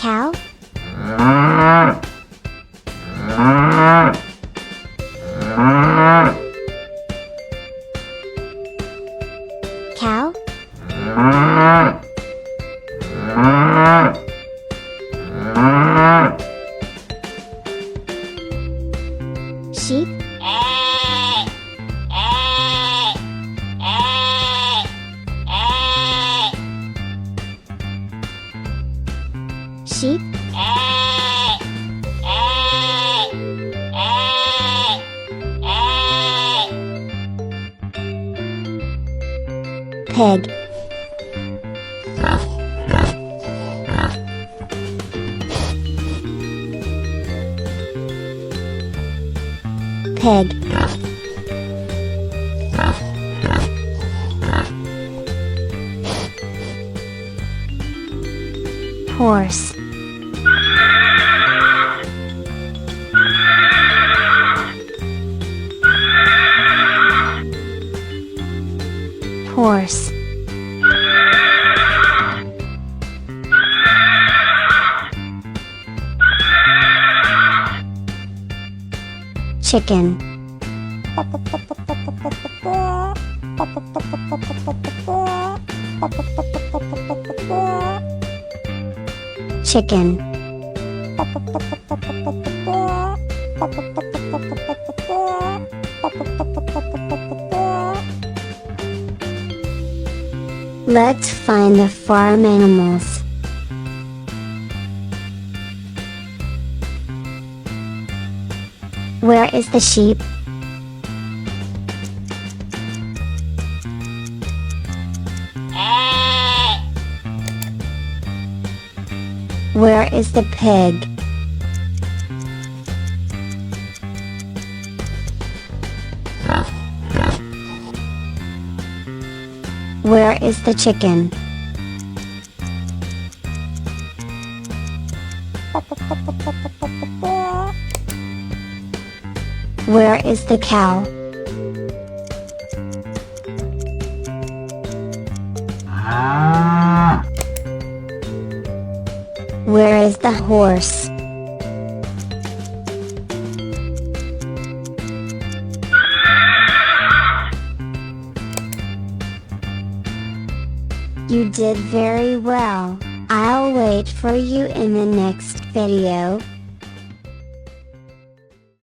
Cow? Cow? Sheep? Sheep? Pig. Pig. Horse. Horse. Chicken. Chicken. Let's find the farm animals. Where is the sheep? Where is the pig? Where is the chicken? Where is the cow? Where is the horse? You did very well. I'll wait for you in the next video.